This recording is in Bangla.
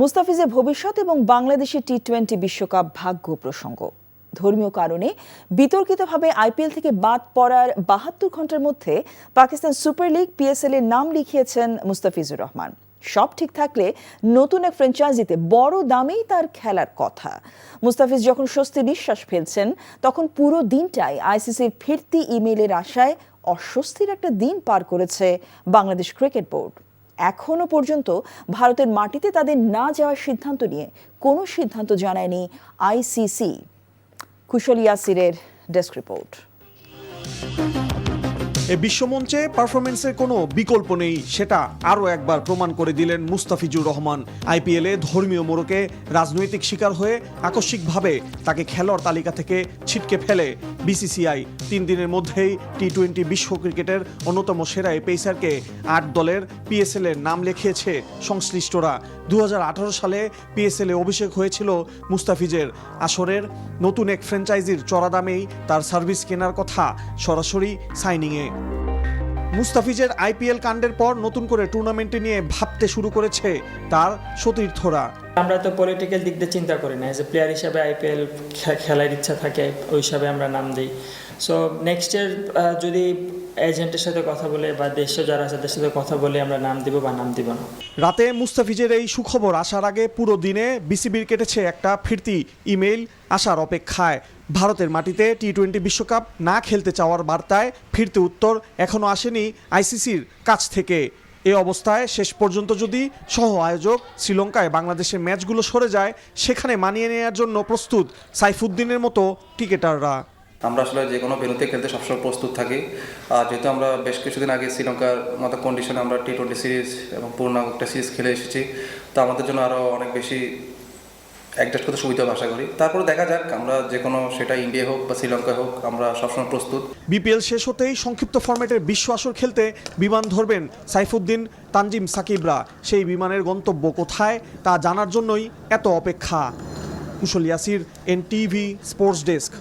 মুস্তাফিজের ভবিষ্যৎ এবং বাংলাদেশের টি-20 বিশ্বকাপ ভাগ্য প্রসঙ্গ। ধর্মীয় কারণে বিতর্কিতভাবে আইপিএল থেকে বাদ পড়ার ৭২ ঘন্টার মধ্যে পাকিস্তান সুপার লিগ পিএসএল এর নাম লিখিয়েছেন মুস্তাফিজুর রহমান। সব ঠিক থাকলে নতুন এক ফ্র্যাঞ্চাইজিতে বড় দামেই তার খেলার কথা। মুস্তাফিজ যখন স্বস্তি নিঃশ্বাস ফেলছেন, তখন পুরো দিনটাই আইসিসির ফিরতি ইমেইলের আশায় অস্বস্তির একটা দিন পার করেছে বাংলাদেশ ক্রিকেট বোর্ড। এখনো পর্যন্ত ভারতের মাটিতে তাদের না যাওয়ার সিদ্ধান্ত নিয়ে কোনো সিদ্ধান্ত জানায়নি আইসিসি। কুশল ইয়াসিরের ডেস্ক রিপোর্ট। এই বিশ্বমঞ্চে পারফরমেন্সের কোনো বিকল্প নেই, সেটা আরও একবার প্রমাণ করে দিলেন মুস্তাফিজুর রহমান। আইপিএলে ধর্মীয় মোড়কে রাজনৈতিক শিকার হয়ে আকস্মিকভাবে তাকে খেলোয়াড় তালিকা থেকে ছিটকে ফেলে বিসিসিআই। 3 দিনের মধ্যেই টি-20 বিশ্ব ক্রিকেটের অন্যতম সেরা এই পেসারকে 8 দলের পিএসএল এর নাম লিখিয়েছে সংশ্লিষ্টরা। 2018 সালে পিএসএল এ অভিষেক হয়েছিল মুস্তাফিজের। আসরের নতুন এক ফ্র্যাঞ্চাইজির চড়া দামেই তার সার্ভিস কেনার কথা, সরাসরি সাইনিংয়ে। মুস্তাফিজের আইপিএল কাণ্ডের পর নতুন করে টুর্নামেন্টে নিয়ে ভাবতে শুরু করেছে তার সতীর্থরা। আমরা তো পলিটিক্যাল দিক দিয়ে চিন্তা করি না, এজ এ প্লেয়ার হিসাবে আইপিএল খেলার ইচ্ছা থাকে, ওই হিসাবে আমরা নাম দিই। সো নেক্সট ইয়ার যদি এজেন্টের সাথে কথা বলে বা দেশে যারা আছে তাদের সাথে কথা বলে আমরা নাম দিব বা নাম দিব না। রাতে মুস্তাফিজের এই সুখবর আসার আগে পুরো দিনে বিসিবির কেটেছে একটা ফিরতি ইমেইল আসার অপেক্ষায়। ভারতের মাটিতে টি-20 বিশ্বকাপ না খেলতে চাওয়ার বার্তায় ফিরতি উত্তর এখনও আসেনি আইসিসির কাছ থেকে। এ অবস্থায় শেষ পর্যন্ত যদি সহ আয়োজক শ্রীলঙ্কায় বাংলাদেশের ম্যাচগুলো সরে যায়, সেখানে মানিয়ে নেওয়ার জন্য প্রস্তুত সাইফুদ্দিনের মতো ক্রিকেটাররা। আমরা আসলে যে কোনো ভেন্যুতে খেলতে সবসময় প্রস্তুত থাকি। যেহেতু আমরা বেশ কিছুদিন আগে শ্রীলঙ্কার মতো কন্ডিশনে আমরা টি-20 সিরিজ এবং পূর্ণাঙ্গ একটা সিরিজ খেলে এসেছি, তো আমাদের জন্য আরও অনেক বেশি অ্যাডজাস্ট করতে সুবিধা হবে আশা করি। তারপরে দেখা যাক, আমরা যে কোনো সেটা ইন্ডিয়া হোক বা শ্রীলঙ্কা হোক, আমরা সবসময় প্রস্তুত। বিপিএল শেষ হতেই সংক্ষিপ্ত ফরম্যাটের বিশ্ব আসর খেলতে বিমান ধরবেন সাইফুদ্দিন, তানজিম সাকিবরা। সেই বিমানের গন্তব্য কোথায় তা জানার জন্যই এত অপেক্ষা। কুশল ইয়াসির, এনটিভি স্পোর্টস ডেস্ক।